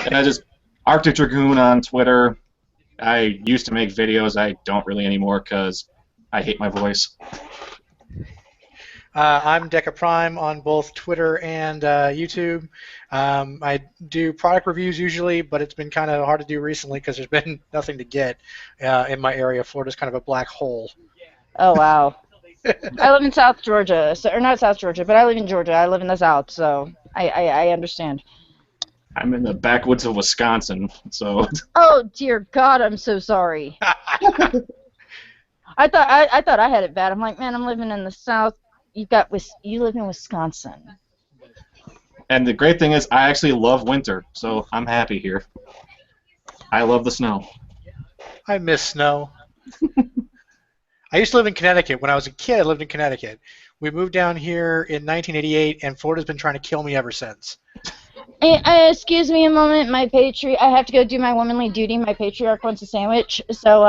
And I just Arctic Dragoon on Twitter. I used to make videos. I don't really anymore because I hate my voice. I'm Deca Prime on both Twitter and YouTube. I do product reviews usually, but it's been kind of hard to do recently because there's been nothing to get in my area. Florida's kind of a black hole. Oh wow. I live in South Georgia, so, or not South Georgia, but I live in Georgia. I live in the South, so I understand. I'm in the backwoods of Wisconsin, so Oh dear God, I'm so sorry. I thought I had it bad. I'm like, man, I'm living in the South. You live in Wisconsin. and the great thing is I actually love winter, so I'm happy here. I love the snow. I miss snow. I used to live in Connecticut. When I was a kid, I lived in Connecticut. We moved down here in 1988, and Florida's been trying to kill me ever since. Excuse me a moment, my I have to go do my womanly duty. My patriarch wants a sandwich. So,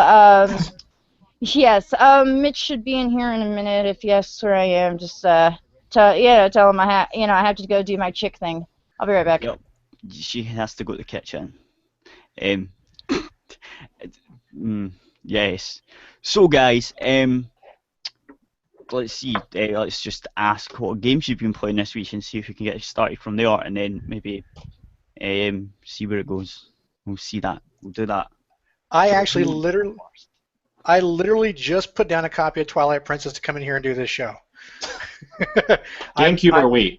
yes, Mitch should be in here in a minute if he asks where I am. Just, tell him I have to go do my chick thing. I'll be right back. Yep. She has to go to the kitchen. Um, yes. So guys, let's see. Let's just ask what games you've been playing this week and see if we can get started from there, and then maybe see where it goes. We'll see that. We'll do that. I literally just put down a copy of Twilight Princess to come in here and do this show. GameCube or Wii?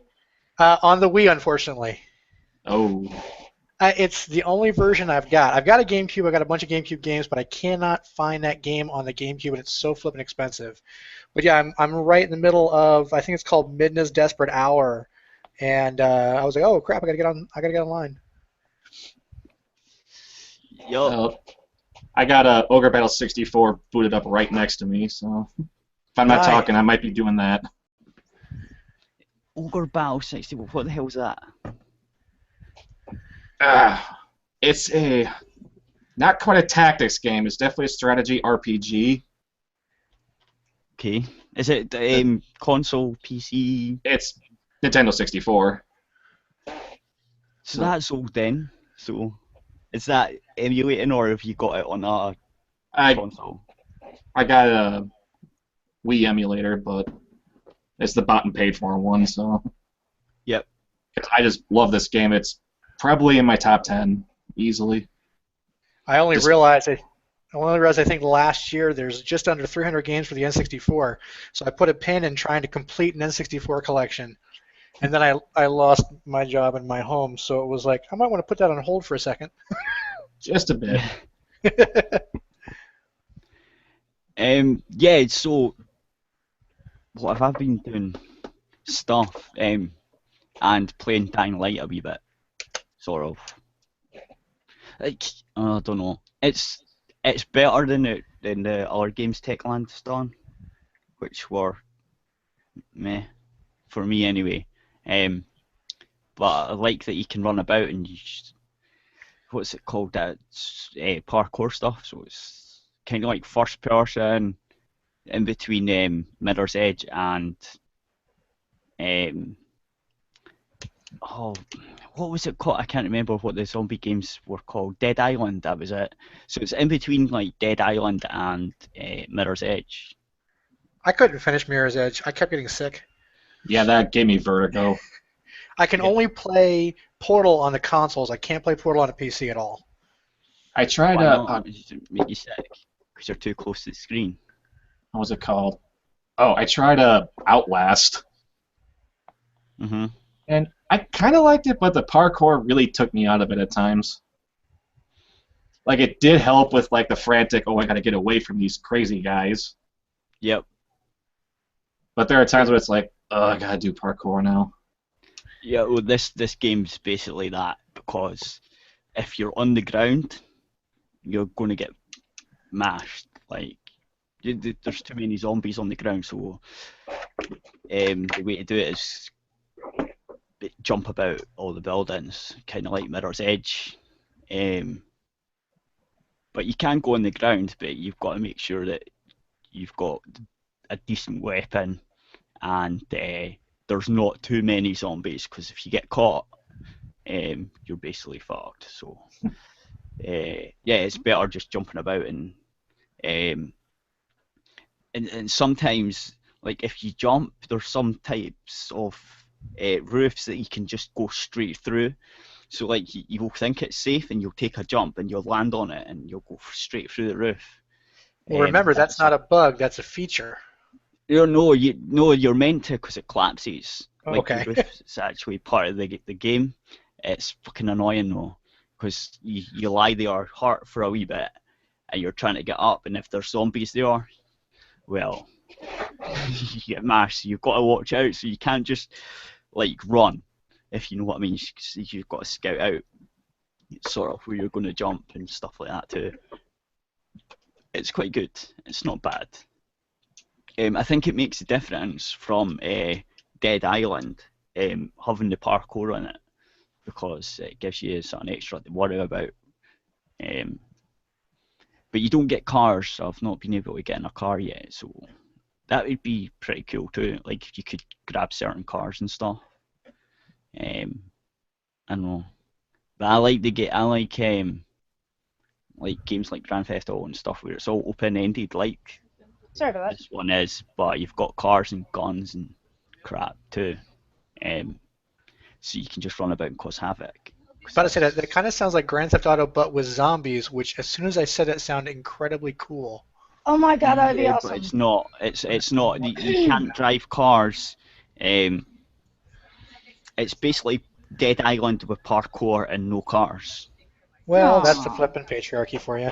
On the Wii, unfortunately. Oh. It's the only version I've got. I've got a GameCube. I've got a bunch of GameCube games, but I cannot find that game on the GameCube, and it's so flippin' expensive. But yeah, I'm right in the middle of, I think it's called Midna's Desperate Hour, and I was like, oh crap, I gotta get online. Yup. I got a Ogre Battle 64 booted up right next to me, so if I'm not talking, I might be doing that. Ogre Battle 64. What the hell is that? It's not quite a tactics game. It's definitely a strategy RPG. Okay. Is it console, PC? It's Nintendo 64. So that's old then. So is that emulating, or have you got it on a console? I got a Wii emulator, but it's the bought and paid for one, so. Yep. I just love this game. It's probably in my top 10 easily. I only realized I think last year there's just under 300 games for the N64, so I put a pin in trying to complete an N64 collection, and then I lost my job and my home, so it was like I might want to put that on hold for a second. Just a bit. Yeah. So what have I been doing? Stuff and playing Dying Light a wee bit. Sort of. Like, I don't know. It's better than the other games Techland's done, which were meh for me anyway. But I like that you can run about and what's it called? That's parkour stuff. So it's kind of like first person, in between Mirror's Edge and what was it called? I can't remember what the zombie games were called. Dead Island, that was it. So it's in between like Dead Island and Mirror's Edge. I couldn't finish Mirror's Edge. I kept getting sick. Yeah, that gave me vertigo. I can only play Portal on the consoles. I can't play Portal on a PC at all. I tried to make you sick because you're too close to the screen. What was it called? Oh, I tried Outlast. Mm-hmm. And I kind of liked it, but the parkour really took me out of it at times. Like, it did help with, like, the frantic, oh, I gotta get away from these crazy guys. Yep. But there are times where it's like, oh, I gotta do parkour now. Yeah, well, this game's basically that, because if you're on the ground, you're going to get mashed. Like, there's too many zombies on the ground, so the way to do it is jump about all the buildings, kind of like Mirror's Edge. But you can go on the ground, but you've got to make sure that you've got a decent weapon and there's not too many zombies, because if you get caught, you're basically fucked. So yeah, it's better just jumping about um, and sometimes like if you jump, there's some types of roofs that you can just go straight through. So like you'll think it's safe and you'll take a jump and you'll land on it and you'll go straight through the roof. Well, remember, that's not a bug, that's a feature. No, you're meant to because it collapses. Like Okay. the roof is actually part of the game. It's fucking annoying though, because you lie there hurt for a wee bit, and you're trying to get up, and if there's zombies there, well, you get mashed. So you've got to watch out, so you can't just like run, if you know what I mean. You've got to scout out sort of where you're going to jump and stuff like that too. It's quite good. It's not bad. I think it makes a difference from Dead Island having the parkour in it, because it gives you something extra to worry about. But you don't get cars, so I've not been able to get in a car yet, so that would be pretty cool too. Like if you could grab certain cars and stuff. I don't know. But I like games like Grand Theft Auto and stuff where it's all open-ended like Sorry about that. this one is, but you've got cars and guns and crap too. So you can just run about and cause havoc. But I said that kind of sounds like Grand Theft Auto, but with zombies, which as soon as I said it, sounded incredibly cool. Oh my god, that would be Yeah, awesome. but it's not. It's not. You can't drive cars. It's basically Dead Island with parkour and no cars. Well, that's the Aw. flippin' patriarchy for you.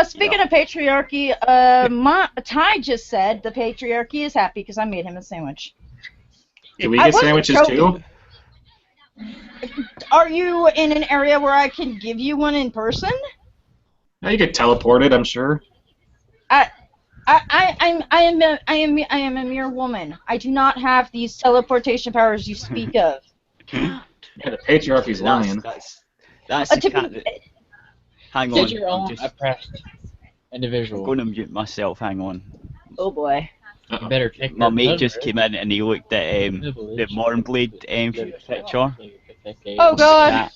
Speaking of patriarchy, Ty just said the patriarchy is happy because I made him a sandwich. Do we I get wasn't sandwiches joking. too? Are you in an area where I can give you one in person? Yeah, you get teleported, I'm sure. I am a mere woman. I do not have these teleportation powers you speak of. Yeah, the patriarchy's lying. That's Uh, the to cat be- that. Hang on. Get your own I'm oppressed I'm individual. going to mute myself. Hang on. Oh boy. You better take My your mate blood, just right? came in and he looked at the Mornblade picture. Oh god.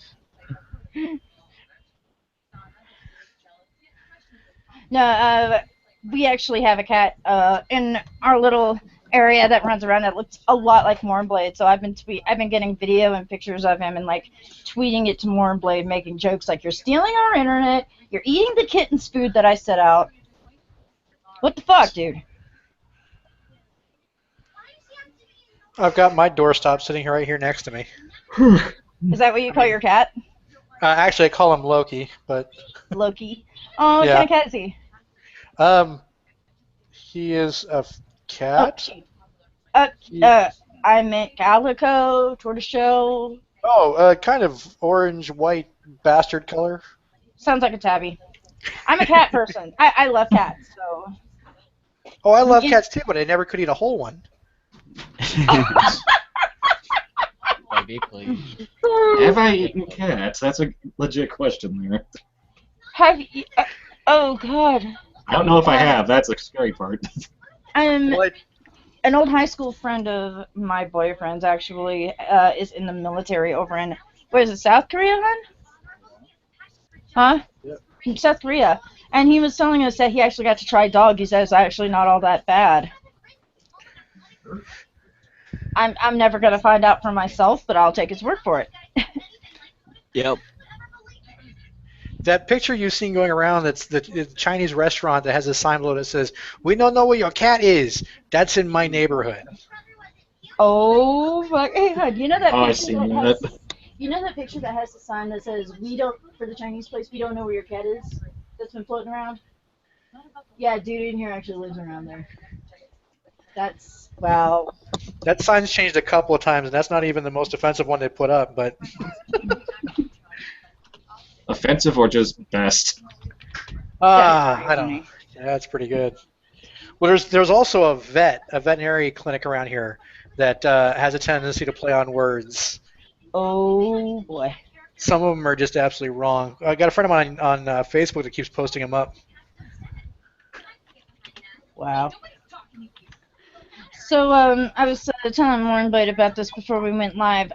No, we actually have a cat in our little area that runs around that looks a lot like Mornblade. So I've been getting video and pictures of him and like tweeting it to Mornblade, making jokes like you're stealing our internet, you're eating the kitten's food that I set out. What the fuck, dude? I've got my doorstop sitting right here next to me. Is that what you call your cat, Actually, I call him Loki, but Loki? Oh, what Yeah. kind of cat is he? He is a cat. I meant calico, tortoiseshell. Kind of orange-white bastard color. Sounds like a tabby. I'm a cat person. I love cats, so. Oh, I love Yeah. cats too, but I never could eat a whole one. Baby, please. Have I eaten cats? That's a legit question there. Have you? Oh God. I don't know if I have. That's the scary part. What? An old high school friend of my boyfriend's actually is in the military over in, where is it, South Korea, then? Huh? Yep. South Korea. And he was telling us that he actually got to try dog. He says it's actually not all that bad. I'm never gonna find out for myself, but I'll take his word for it. Yep. That picture you've seen going around, that's the Chinese restaurant that has a sign below that says, "We don't know where your cat is." That's in my neighborhood. Oh fuck! Hey, hon, you know that Oh, I've picture seen that has, that. you know that picture that has the sign that says "We don't," for the Chinese place, "We don't know where your cat is." That's been floating around. Yeah, dude in here actually lives around there. That's wow. That sign's changed a couple of times, and that's not even the most offensive one they put up. But Offensive or just best? I don't know. Yeah, that's pretty good. Well, there's also a veterinary clinic around here that has a tendency to play on words. Oh boy. Some of them are just absolutely wrong. I got a friend of mine on Facebook that keeps posting them up. Wow. So I was telling Warren Blade about this before we went live.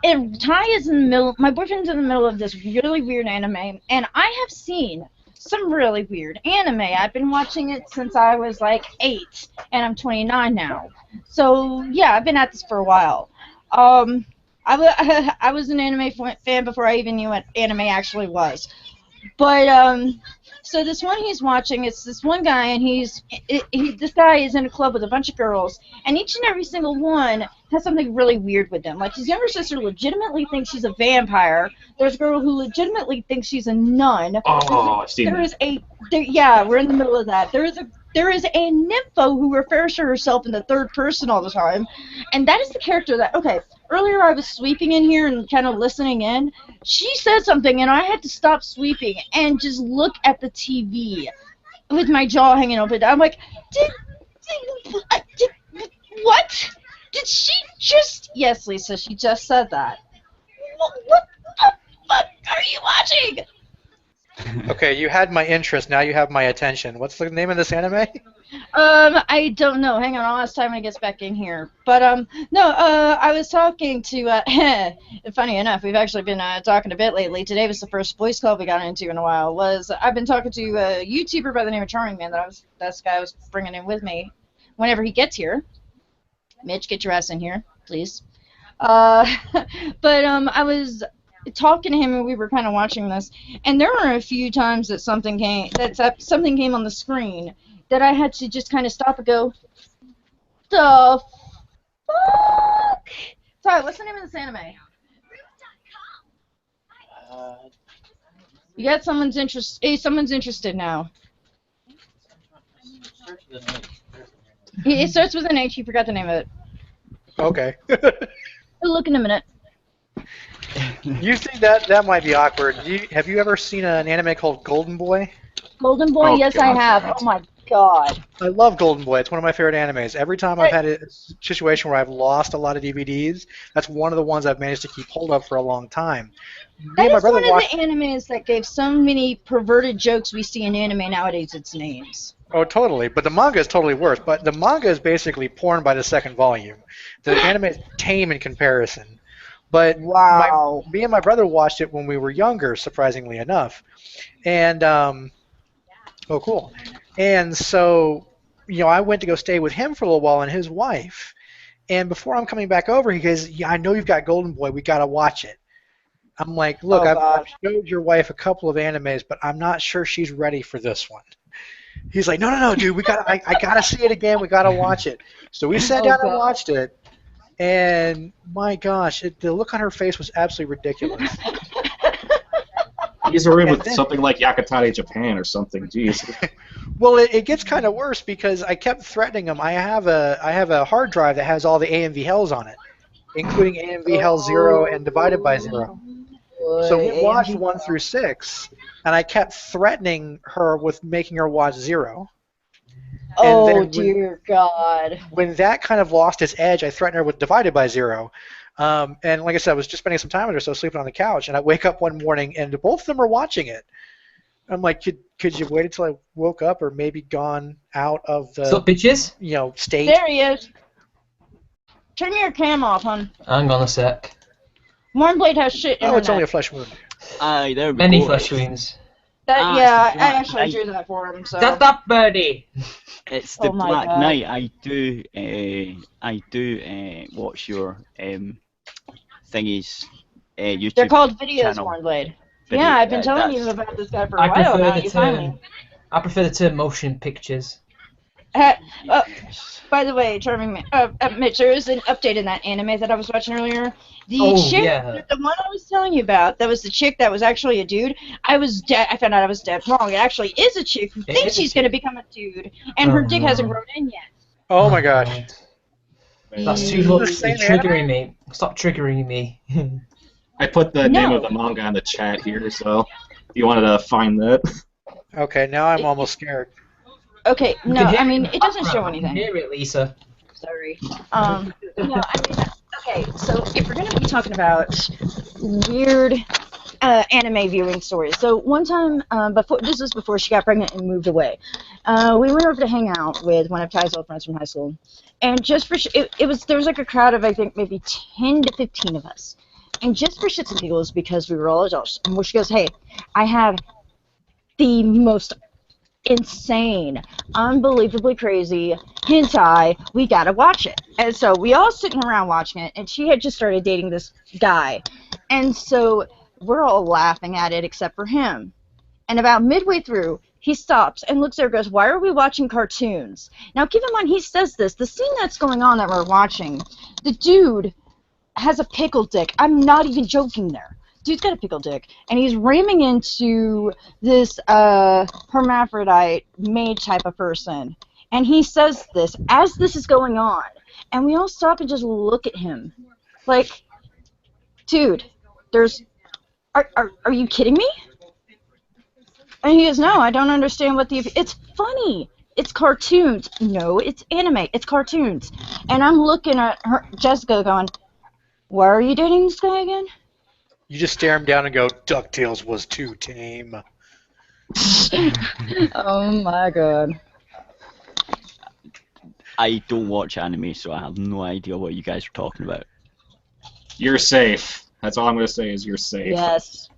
and Ty is in the middle. My boyfriend's in the middle of this really weird anime, and I have seen some really weird anime. I've been watching it since I was like 8, and I'm 29 now. So yeah, I've been at this for a while. I was an anime fan before I even knew what anime actually was. But so this one he's watching, it's this one guy, and this guy is in a club with a bunch of girls, and each and every single one has something really weird with them. Like his younger sister legitimately thinks she's a vampire. There's a girl who legitimately thinks she's a nun. Oh, I've seen that. Yeah, we're in the middle of that. There is a nympho who refers to herself in the third person all the time, and that is the character that. Okay, earlier I was sweeping in here and kind of listening in. She said something, and I had to stop sweeping and just look at the TV with my jaw hanging open. I'm like, what? Did she just? Yes, Lisa, she just said that. What the fuck are you watching? Okay, you had my interest. Now you have my attention. What's the name of this anime? I don't know. Hang on, I'll ask Ty when he gets back in here. But no, I was talking to. Funny enough, we've actually been talking a bit lately. Today was the first voice call we got into in a while. I've been talking to a YouTuber by the name of Charming Man this guy I was bringing in with me whenever he gets here. Mitch, get your ass in here, please. But I was talking to him and we were kind of watching this, and there were a few times that something came on the screen that I had to just kind of stop and go, the fuck? Sorry, what's the name of this anime? You got someone's interest. Hey, someone's interested now. It starts with an H. You forgot the name of it. Okay. We'll look in a minute. You think that might be awkward? Have you ever seen an anime called Golden Boy? Golden Boy, Oh, yes, God. I have. Oh my god. I love Golden Boy. It's one of my favorite animes. Every time I've had a situation where I've lost a lot of DVDs, that's one of the ones I've managed to keep hold of for a long time. Me That and my is brother one of watched. the animes that gave so many perverted jokes we see in anime nowadays its names. Oh, totally. But the manga is totally worse. But the manga is basically porn by the second volume. The anime is tame in comparison. But Wow. me and my brother watched it when we were younger, surprisingly enough. And, oh, cool. And so, I went to go stay with him for a little while and his wife. And before I'm coming back over, he goes, yeah, I know you've got Golden Boy. We got to watch it. I'm like, look, Oh, I've gosh. showed your wife a couple of animes, but I'm not sure she's ready for this one. He's like, no, dude, I gotta see it again. We gotta watch it. So we sat down and watched it, and my gosh, the look on her face was absolutely ridiculous. He's in with And then- something like Yakatari Japan or something. Jeez. Well, it gets kind of worse because I kept threatening him. I have a hard drive that has all the AMV Hells on it, including AMV Hell 0 and Divided by 0. So we watched 1 through 6, and I kept threatening her with making her watch 0. Oh, then dear God. When that kind of lost its edge, I threatened her with Divided by 0. And like I said, I was just spending some time with her, so sleeping on the couch, and I wake up one morning, and both of them are watching it. I'm like, could you wait until I woke up, or maybe gone out of What's up, the bitches? state? There he is. Turn your cam off, hon. Hang on a sec. Warmblade has shit Oh, internet. it's only a flesh wound. Aye, there we Many go. flesh wounds. That, yeah, Black I actually Knight. drew that for him, so. Shut up, birdie! It's the Oh my Black God. Knight. I do watch your thingies. YouTube. They're called videos, channel. Warmblade. Video- Yeah, I've been telling that's- you about this guy for a I while prefer now. the You finally. term. I prefer the term motion pictures. By the way, Charming Mitch, there is an update in that anime that I was watching earlier. The Oh, chick, yeah. the one I was telling you about, that was the chick that was actually a dude. I found out I was dead wrong. It actually is a chick who It thinks is a she's going to become a dude, and her Oh, dick no. hasn't grown in yet. Oh my gosh. That's Mm. too much. The same You're triggering me. Stop triggering me. I put the No. name of the manga in the chat here, so if you wanted to find that. Okay, now I'm almost scared. Okay, You no, can hear I mean, in the it doesn't show background. You can anything. Hear it, Lisa. Sorry. No, I mean, okay, so if we're going to be talking about weird anime viewing stories. So one time, this was before she got pregnant and moved away, we went over to hang out with one of Ty's old friends from high school. And just for, there was like a crowd of, I think, maybe 10 to 15 of us. And just for shits and giggles, because we were all adults, and she goes, hey, I have the most insane, unbelievably crazy hentai, we gotta watch it. And so we all sitting around watching it, and she had just started dating this guy. And so we're all laughing at it except for him. And about midway through, he stops and looks there and goes, why are we watching cartoons? Now keep in mind, he says this, the scene that's going on that we're watching, the dude has a pickle dick. I'm not even joking there. Dude's got a pickle dick, and he's ramming into this hermaphrodite maid type of person. And he says this as this is going on, and we all stop and just look at him, like, dude, are you kidding me? And he goes, no, I don't understand what it's funny. It's cartoons. No, it's anime. It's cartoons. And I'm looking at her, Jessica, going, why are you dating this guy again? You just stare him down and go, DuckTales was too tame. Oh my god. I don't watch anime, so I have no idea what you guys are talking about. You're safe. That's all I'm going to say is you're safe. Yes.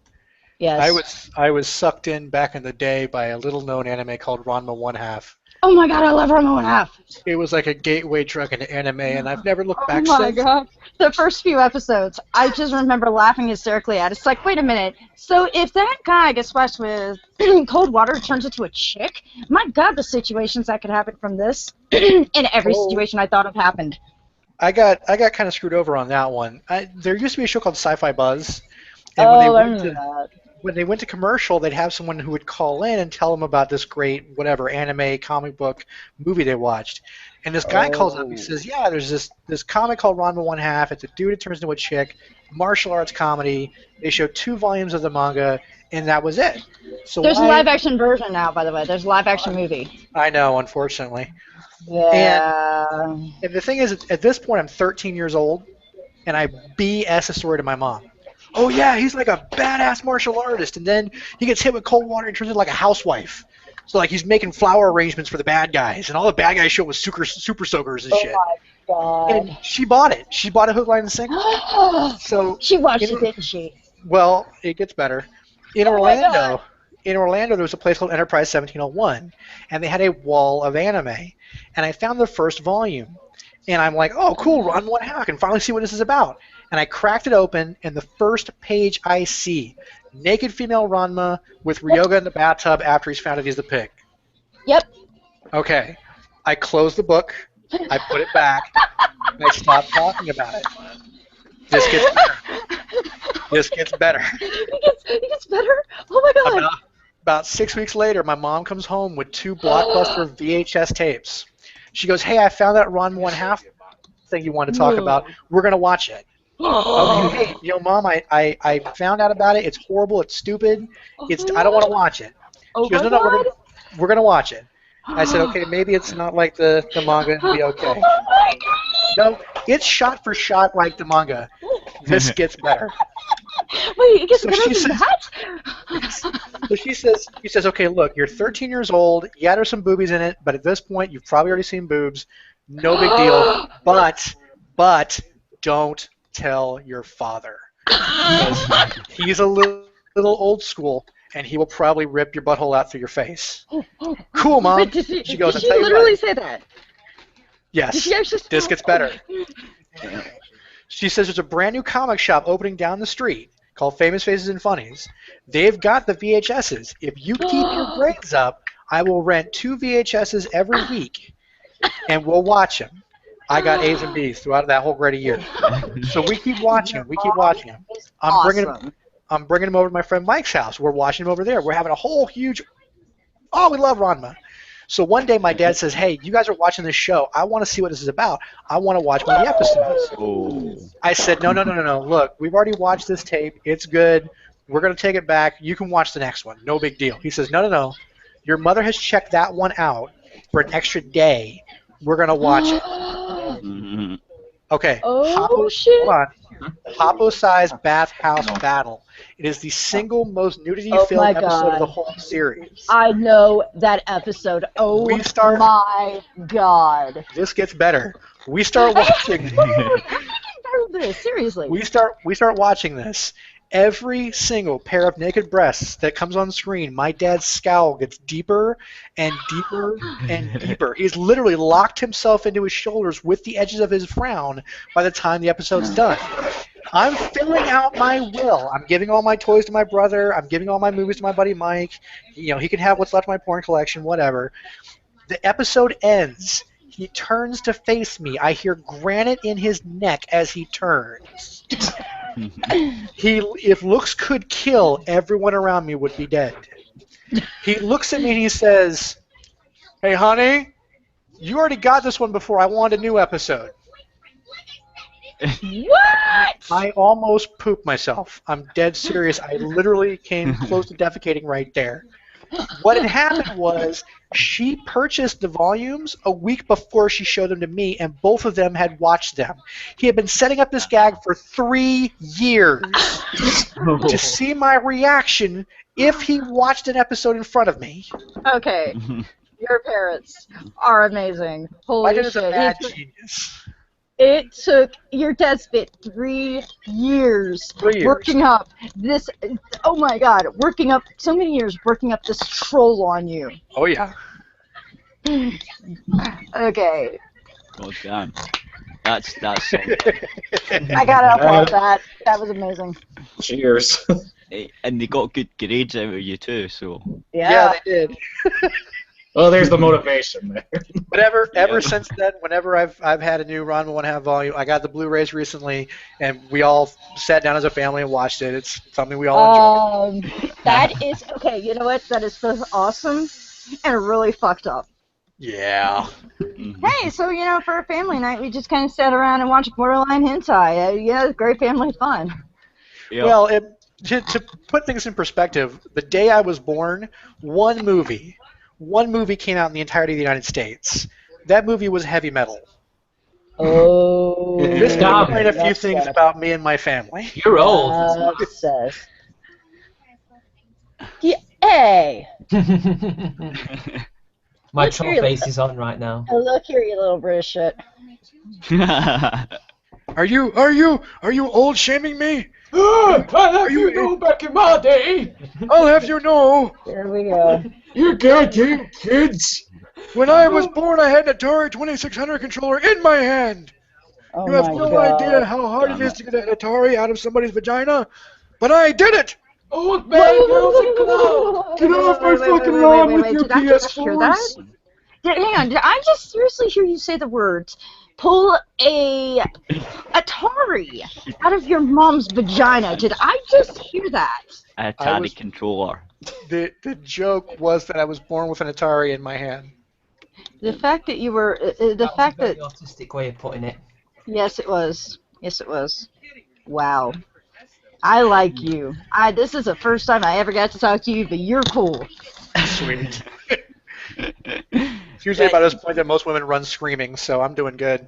Yes. I was sucked in back in the day by a little-known anime called Ranma One Half. Oh my god, I love Ranma One Half. It was like a gateway drug into anime, and I've never looked back Oh my since. god. The first few episodes, I just remember laughing hysterically at it. It's like, wait a minute. So if that guy gets splashed with cold water, turns into a chick, my god, the situations that could happen from this, in every situation I thought of happened. I got kind of screwed over on that one. There used to be a show called Sci-Fi Buzz, and Oh, I remember that. when they went to commercial, they'd have someone who would call in and tell them about this great, whatever, anime, comic book, movie they watched. And this guy calls up, he says, yeah, there's this comic called Ranma One Half. It's a dude that turns into a chick, martial arts comedy. They showed 2 volumes of the manga, and that was it. So There's a live-action version now, by the way. There's a live-action movie. I know, unfortunately. Yeah. And the thing is, at this point, I'm 13 years old, and I BS the story to my mom. Oh, yeah, he's like a badass martial artist, and then he gets hit with cold water and turns into like a housewife. So, like, he's making flower arrangements for the bad guys, and all the bad guys show was super soakers and shit. Oh my god. And she bought it. She bought a hook, line, and sinker. So She watched it, didn't she? well, it gets better. In Oh my God. Orlando, there was a place called Enterprise 1701, and they had a wall of anime. And I found the first volume, and I'm like, oh, cool, Ranma One Half. I can finally see what this is about. And I cracked it open, and the first page I see, naked female Ranma with Ryoga in the bathtub after he's found out he's the pig. Yep. Okay. I closed the book. I put it back. And I stopped talking about it. This gets better. This gets better. It gets better? Oh my god. About 6 weeks later, my mom comes home with 2 Blockbuster VHS tapes. She goes, hey, I found that Ranma One Half thing you wanted to talk about. We're going to watch it. Okay, hey, Mom, I found out about it. It's horrible. It's stupid. I don't want to watch it. Oh She goes, my no, god. we're gonna watch it. I said, okay, maybe it's not like the manga. It'll be okay. Oh my god. No, it's shot for shot like the manga. This gets better. Wait, it gets So better she than says- that? So she says, okay, look, you're 13 years old. Yeah, there's some boobies in it, but at this point, you've probably already seen boobs. No big deal. But don't tell your father. Because he's a little old school, and he will probably rip your butthole out through your face. Cool, Mom. Wait, did She goes, did "I'll tell you literally what." say that? Yes. Did she actually say This that? gets better. She says there's a brand new comic shop opening down the street called Famous Faces and Funnies. They've got the VHSs. If you keep your grades up, I will rent 2 VHSs every week, and we'll watch them. I got A's and B's throughout that whole grade of year. So we keep watching them. We keep watching them. I'm bringing them over to my friend Mike's house. We're watching them over there. We're having a whole huge. Oh, we love Ranma. So one day my dad says, hey, you guys are watching this show. I want to see what this is about. I want to watch one of the episodes. Oh. I said, no. Look, we've already watched this tape. It's good. We're going to take it back. You can watch the next one. No big deal. He says, no. Your mother has checked that one out for an extra day. We're going to watch it. Mhm. Okay. Oh, shit. Hold on. Hoppo-sized bathhouse battle. It is the single most Oh nudity-filled my episode of God. the whole series. I know that episode. Oh We start- my god. This gets better. We start watching. this, seriously. We start watching this. Every single pair of naked breasts that comes on screen, my dad's scowl gets deeper and deeper and deeper. He's literally locked himself into his shoulders with the edges of his frown by the time the episode's done. I'm filling out my will. I'm giving all my toys to my brother. I'm giving all my movies to my buddy Mike. You know, he can have what's left of my porn collection, whatever. The episode ends. He turns to face me. I hear granite in his neck as he turns. If looks could kill, everyone around me would be dead. He looks at me and he says, "Hey, honey, you already got this one before. I want a new episode." What? I almost pooped myself. I'm dead serious. I literally came close to defecating right there. What had happened was she purchased the volumes a week before she showed them to me, and both of them had watched them. He had been setting up this gag for 3 years to see my reaction if he watched an episode in front of me. Okay, your parents are amazing. Holy My dad is shit. a mad genius. It took, your dad spent 3 years, 3 years. working up this, oh my god, working up, so many years working up this troll on you. Oh, yeah. Okay, God damn. That's something. I gotta applaud that. That was amazing. Cheers. And they got good grades out of you too, so. Yeah, they did. Well, there's the motivation there. But ever since then, whenever I've had a new Ron 1/2 volume, I got the Blu-rays recently, and we all sat down as a family and watched it. It's something we all enjoy. That is, okay, you know what? That is both awesome and really fucked up. Yeah. Hey, so, you know, for a family night, we just kind of sat around and watched borderline hentai. Yeah, great family fun. Yeah. Well, to put things in perspective, the day I was born, one movie came out in the entirety of the United States. That movie was Heavy Metal. Oh. This Stop can it. explain a few things about me and my family. You're old. Obsessed. Yeah, hey. My Look troll here, face is on right now. Oh, look here, you little British shit. Are you old shaming me? I'll have you know back in my day. I'll have you know, Here we go. You goddamn kids. when I was born, I had an Atari 2600 controller in my hand. Oh You have my no God. idea how hard it is to get an Atari out of somebody's vagina, but I did it. Old man, girls and clowns. Get off my Wait, fucking wait, lawn wait, with wait, your did I just hear that? PS4s. Hang on, did I just seriously hear you say the words, pull a Atari out of your mom's vagina? Did I just hear that? Atari controller. The joke was that I was born with an Atari in my hand. The fact that you were, the fact that, Very autistic way of putting it. yes it was, yes it was. Wow. I like you. This is the first time I ever got to talk to you, but you're cool. Sweet. It's usually about this point that most women run screaming, so I'm doing good.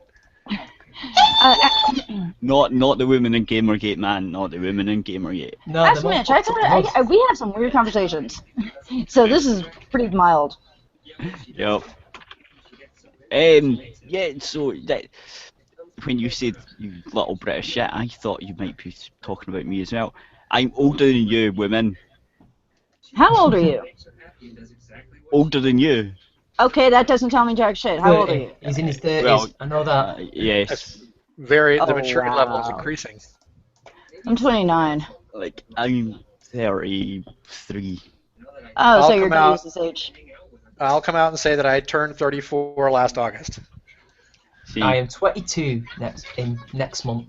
Not the women in Gamergate, man. Not the women in Gamergate. No, Ask the Mitch. most- We have some weird conversations. So this is pretty mild. Yep. Yeah. So that when you said you little British shit, I thought you might be talking about me as well. I'm older than you, women. How old are you? Older than you. Okay, that doesn't tell me jack shit. How old are you? He's in his 30s. Well, I know that. Yes. The Oh, maturity level is wow. increasing. I'm 29. Like I'm 33. Oh, I'll so you're come out- gonna use this age. I'll come out and say that I turned 34 last August. See, I am 22 next month.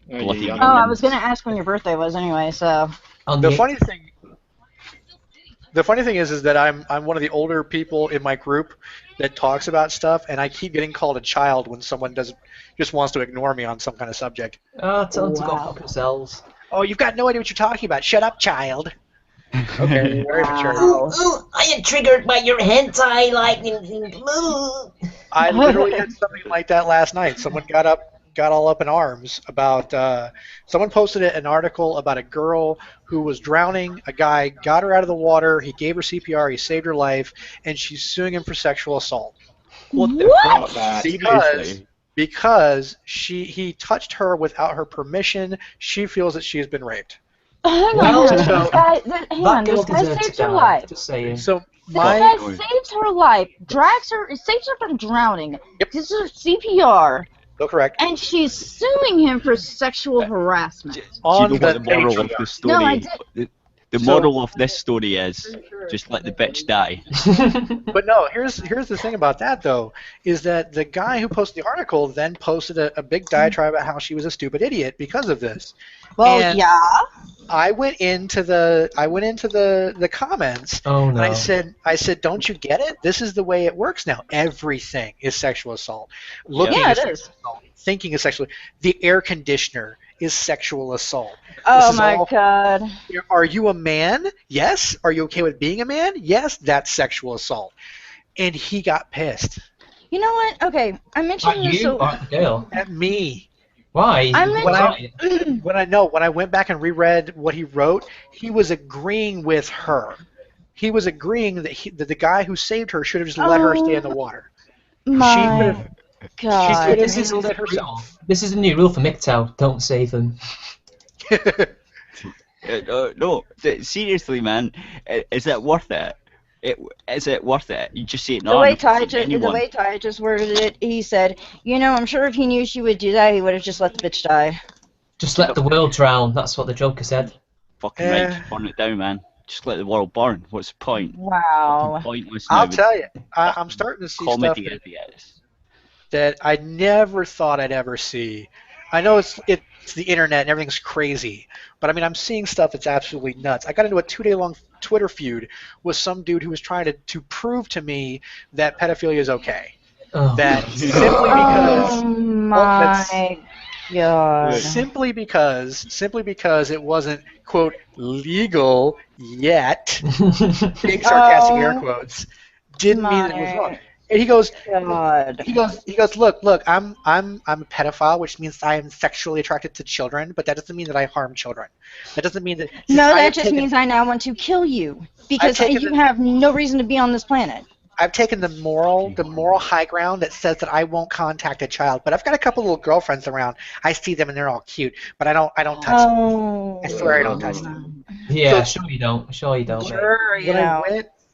Bloody young Oh, I man. was gonna ask when your birthday was anyway. So. On The the funny thing is that I'm one of the older people in my group that talks about stuff, and I keep getting called a child when someone just wants to ignore me on some kind of subject. tell them to go Wow. fuck themselves. Oh, you've got no idea what you're talking about. Shut up, child. Okay, very mature. Wow. Oh, I am triggered by your hentai lightning. I literally had something like that last night. Someone got all up in arms about. Someone posted an article about a girl who was drowning. A guy got her out of the water. He gave her CPR. He saved her life, and she's suing him for sexual assault. what the What? fuck? Because Seriously? because he touched her without her permission. She feels that she has been raped. Hang Well, on, so- hang on. This guy saved her life. Just saying. So This my guy saves her life, drags her, saves her from drowning, Yep. gives her CPR, so correct and she's suing him for sexual harassment. Do you on know the what the moral of Patreon. the story? No, I did. The So- moral of this story is just let the bitch die. But no, here's the thing about that though, is that the guy who posted the article then posted a big diatribe about how she was a stupid idiot because of this. Well, And yeah. I went into the comments Oh no. and I said, don't you get it? This is the way it works now. Everything is sexual assault. Looking Yeah, is it sexual is. assault. Thinking is sexual. The air conditioner is sexual assault. Oh is my all- god. Are you a man? Yes. Are you okay with being a man? Yes. That's sexual assault. And he got pissed You know what? Okay, I mentioned Not this. you, So, or the girl. at me. Why? I'm When when I went back and reread what he wrote, he was agreeing with her. He was agreeing that the guy who saved her should have just let her stay in the water. my She god. could This have is handled a it herself. This is a new rule for MGTOW. Don't save them. No, seriously, man, is it worth it? Is it worth it? You just say it. No, The way I'm not Ty anyone. just worded it, he said, "You know, I'm sure if he knew she would do that, he would have just let the bitch die." Just let the world drown. That's what the Joker said. Fucking Eh. right, just burn it down, man. Just let the world burn. What's the point? Wow. Fucking pointless now. I'll with tell you, I'm starting to see stuff comedy idiots. that I never thought I'd ever see. I know it's the internet and everything's crazy, but I mean I'm seeing stuff that's absolutely nuts. I got into a 2-day-long Twitter feud with some dude who was trying to prove to me that pedophilia is okay. Oh, That God. simply because Oh my god. simply because it wasn't quote legal yet, big sarcastic air Oh quotes, didn't mean that it was my wrong. And he goes, God. look, I'm a pedophile, which means I am sexually attracted to children, but that doesn't mean that I harm children. That doesn't mean that. No, I that have just taken- means I now want to kill you because taken you the- have no reason to be on this planet. I've taken the moral high ground that says that I won't contact a child. But I've got a couple little girlfriends around. I see them and they're all cute, but I don't touch them. Oh. I swear I don't touch them. Yeah, So- sure you don't. Sure you don't, mate. Sure, you know.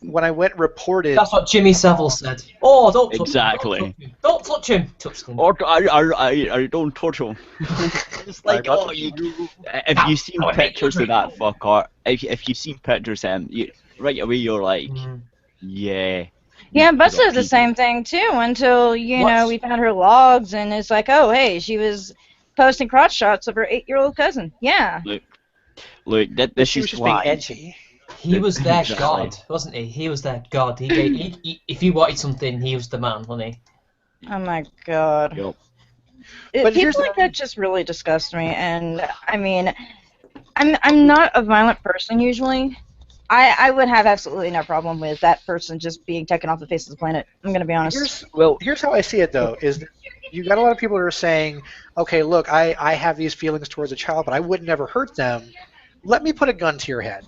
When I went and reported, That's what Jimmy Savile said. Oh, don't touch Exactly. him. Don't touch him. Touch him. Or I don't touch him. It's like, Right, oh, if you've seen I would make pictures you of that fucker, if you've seen pictures of him, right away you're like, Mm. yeah. Yeah, Bud Good old said the people. same thing too until, you What? know, we found her logs and it's like, oh, hey, she was posting crotch shots of her 8-year-old cousin. Yeah. Look, this she was is just being why. edgy. He was their Exactly. god, wasn't he? He was their god. If you wanted something, he was the man, wasn't he? Oh my god. Yup. But here's People the- like that just really disgust me, and I mean, I'm not a violent person usually. I would have absolutely no problem with that person just being taken off the face of the planet. I'm gonna be honest. Here's how I see it though, is that you got a lot of people that are saying, okay, look, I have these feelings towards a child, but I would never hurt them. Let me put a gun to your head,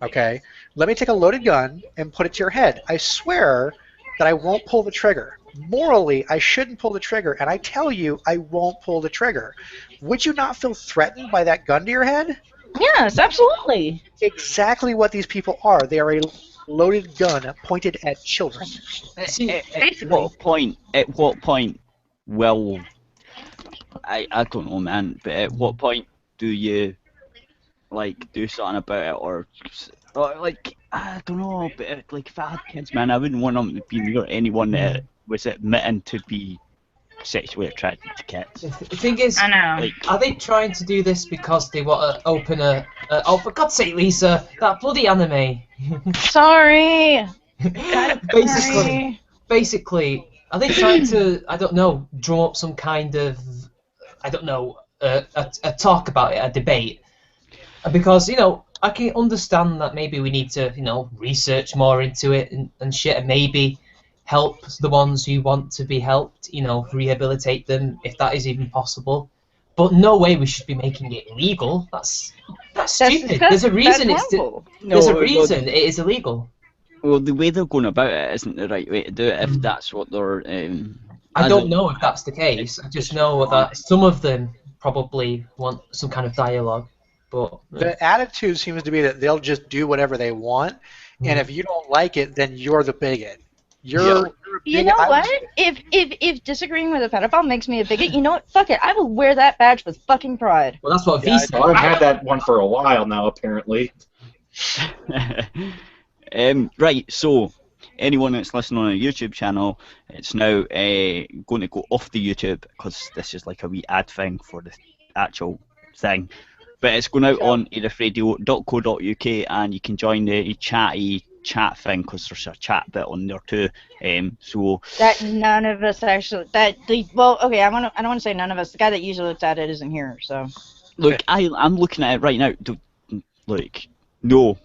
okay? Let me take a loaded gun and put it to your head. I swear that I won't pull the trigger. Morally, I shouldn't pull the trigger, and I tell you I won't pull the trigger. Would you not feel threatened by that gun to your head? Yes, absolutely. Exactly what these people are. They are a loaded gun pointed at children. See, At what point? At what point will I don't know, man. But at what point do you like do something about it, or like I don't know? But like if I had kids, man, I wouldn't want them to be near anyone that was admitting to be sexually attracted to kids. the thing is, I know. Like, are they trying to do this because they want to open oh, for God's sake, Lisa, that bloody anime. Sorry. Basically, are they trying to, I don't know, drum up some kind of, I don't know, a talk about it, a debate? Because, you know, I can understand that maybe we need to, you know, research more into it and shit, and maybe help the ones who want to be helped, you know, rehabilitate them, if that is even possible. But no way we should be making it illegal. That's stupid. There's a reason there's a reason it is illegal. Well, the way they're going about it isn't the right way to do it. If that's what they're I don't know if that's the case. I just know that some of them probably want some kind of dialogue. But The attitude seems to be that they'll just do whatever they want, and if you don't like it, then you're the bigot. You're a You bigot. know I what? was- If disagreeing with a pedophile makes me a bigot, you know what? Fuck it. I will wear that badge with fucking pride. well, that's what Yeah, V said. Well, I've had that one for a while now, apparently. Right, so anyone that's listening on a YouTube channel, it's now going to go off the YouTube because this is like a wee ad thing for the actual thing. But it's going out on edithradio.co.uk and you can join the chat thing because there's a chat bit on there too. So That none of us actually. Well, okay. I don't want to say none of us. The guy that usually looks at it isn't here. So. look, I'm looking at it right now. Look, no,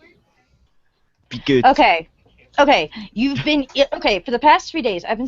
be good. Okay. Okay. You've been okay for the past 3 days. I've been